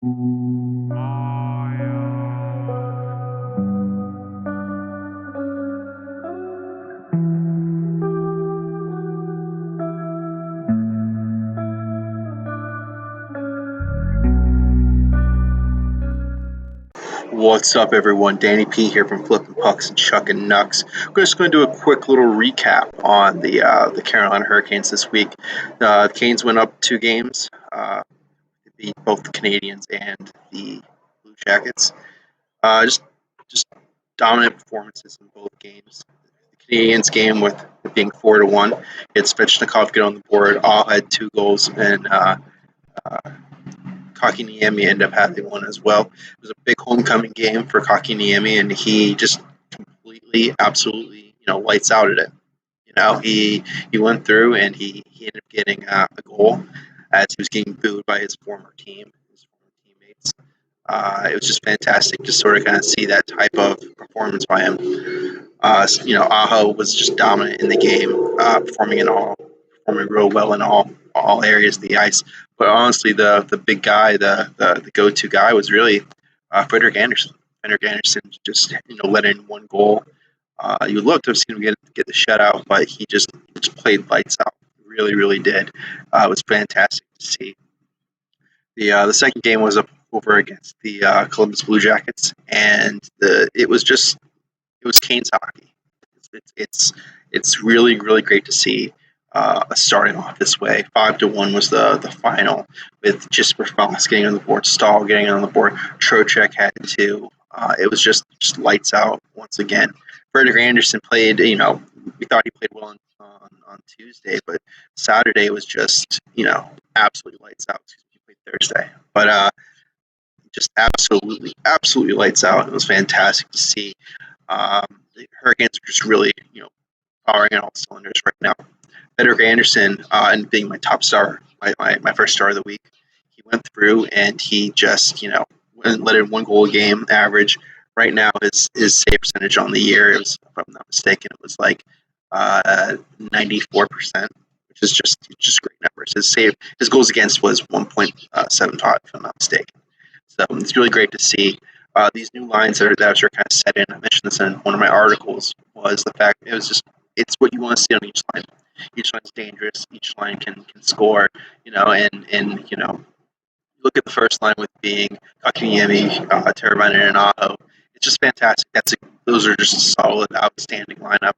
What's up, everyone? Danny P here from Flippin' Pucks and Chuckin' Knucks. We're just going to do a quick little recap on the Carolina Hurricanes this week. The Canes went up 2 games, beat both the Canadians and the Blue Jackets. Just dominant performances in both games. The Canadians game with being 4-1. It's Svechnikov get on the board. All had 2 goals, and Kakiniemi ended up having one as well. It was a big homecoming game for Kakiniemi, and he just completely, absolutely, lights out at it. He went through and he ended up getting a goal as he was getting booed by his former team, his former teammates. It was just fantastic to sort of kind of see that type of performance by him. Aho was just dominant in the game, performing real well in all areas of the ice. But honestly, the big guy, the go-to guy was really Frederik Andersen. Frederik Andersen just let in one goal. You looked to see him get the shutout, but he just played lights out. Really, really did. It was fantastic to see. The second game was up over against the Columbus Blue Jackets, and it was Canes hockey. It's really, really great to see starting off this way. 5-1 was the final, with Jesper Frost getting on the board, Stahl getting on the board, Trocheck had 2. It was just lights out once again. Frederik Andersen played. We thought he played well on Tuesday, but Saturday was just absolutely lights out. He played Thursday, but just absolutely lights out. It was fantastic to see. The Hurricanes are just really firing on all cylinders right now. Frederik Andersen, and being my top star, my first star of the week, he went through and he just let in 1 goal a game average. Right now, his save percentage on the year, if I'm not mistaken, it was like 94%, which is just great numbers. His goals against was 1.75, if I'm not mistaken. So it's really great to see. These new lines that are kind of set in. I mentioned this in one of my articles. Was the fact it's what you want to see on each line. Each line's dangerous. Each line can score. And look at the first line with being Kakiniemi, Teravainen, and Aho. It's just fantastic. Those are just a solid, outstanding lineup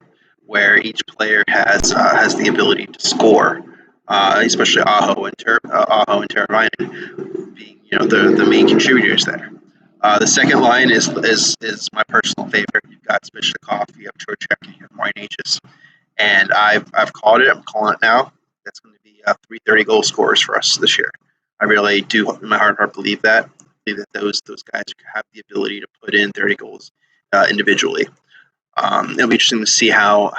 where each player has the ability to score. Especially Aho and Teravainen being the main contributors there. The second line is my personal favorite. You've got Svechnikov, you have Trocheck, and you have Morinachis. And I've called it. I'm calling it now. That's going to be 3 30-goal scorers for us this year. I really do, in my heart, believe that. I believe that those guys have the ability to put in 30 goals individually. It'll be interesting to see how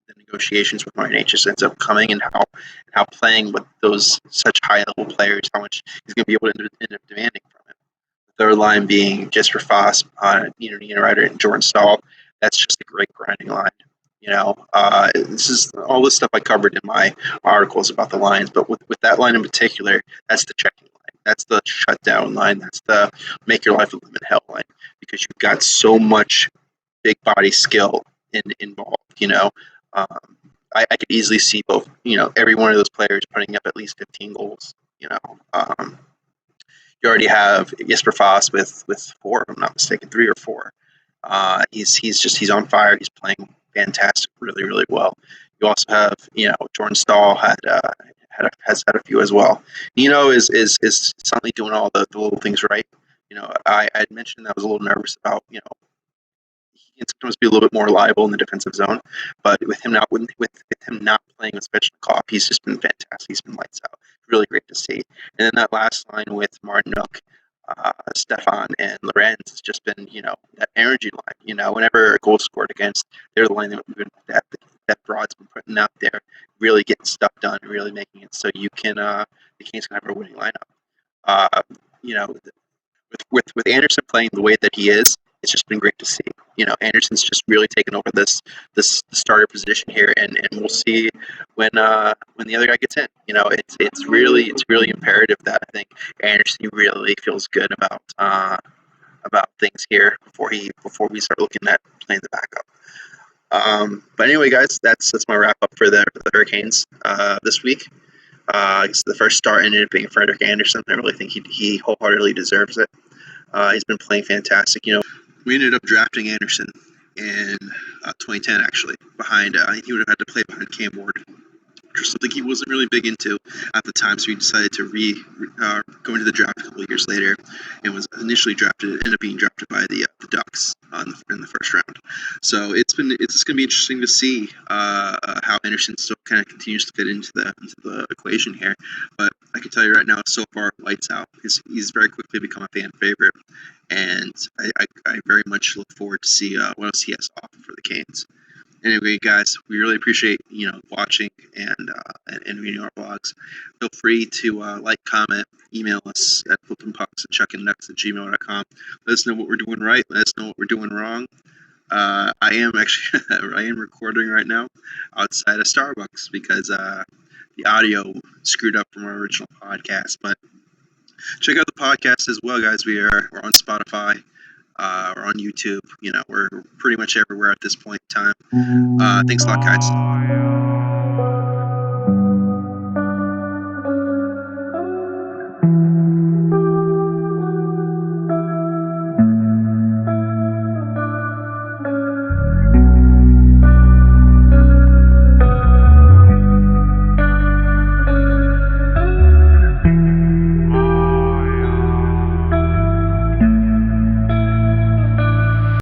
the negotiations with Morinachis ends up coming, and how playing with those such high-level players, how much he's going to be able to end up demanding from him. The third line being Jesper Frost, Nina Ryder, and Jordan Stahl. That's just a great grinding line. This is all this stuff I covered in my articles about the lines, but with that line in particular, that's the checking line. That's the shutdown line. That's the make your life a living hell line, because you've got so much big body skill involved. I could easily see both. Every one of those players putting up at least 15 goals. You already have Jesper Frost with 4, if I'm not mistaken, 3 or 4. He's on fire. He's playing fantastic, really, really well. You also have, Jordan Stahl has had a few as well. Nino is suddenly doing all the little things right. I had mentioned that I was a little nervous about, he can sometimes be a little bit more reliable in the defensive zone, but with him not playing with Svechnikov, he's just been fantastic. He's been lights out. Really great to see. And then that last line with Martinook, Stefan, and Lorenz has just been, that energy line. Whenever a goal scored against, they're the line that Broad's been putting out there, really getting stuff done, really making it so the Canes can have a winning lineup. With Andersen playing the way that he is, it's just been great to see. Anderson's just really taken over this starter position here, and we'll see when the other guy gets in. It's really imperative that I think Anderson really feels good about things here before we start looking at playing the backup. But anyway, guys, that's my wrap up for the Hurricanes this week. It's the first start ended up being Frederik Andersen. I really think he wholeheartedly deserves it. He's been playing fantastic. We ended up drafting Andersen in 2010, actually. Behind, he would have had to play behind Cam Ward, which was something he wasn't really big into at the time. So he decided to go into the draft a couple of years later, and was initially ended up being drafted by the Ducks in the first round. So it's going to be interesting to see how Anderson still kind of continues to fit into the equation here. But I can tell you right now, so far, lights out. He's very quickly become a fan favorite, and I very much look forward to see what else he has to offer for the Canes. Anyway, guys, we really appreciate watching and reading our blogs. Feel free to like, comment, email us at flippingpucks@chuckandnucks@gmail.com. Let us know what we're doing right. Let us know what we're doing wrong. I am actually I am recording right now outside of Starbucks because the audio screwed up from our original podcast. But check out the podcast as well, guys. We're on Spotify. We're on YouTube. We're pretty much everywhere at this point in time. Thanks a lot, guys.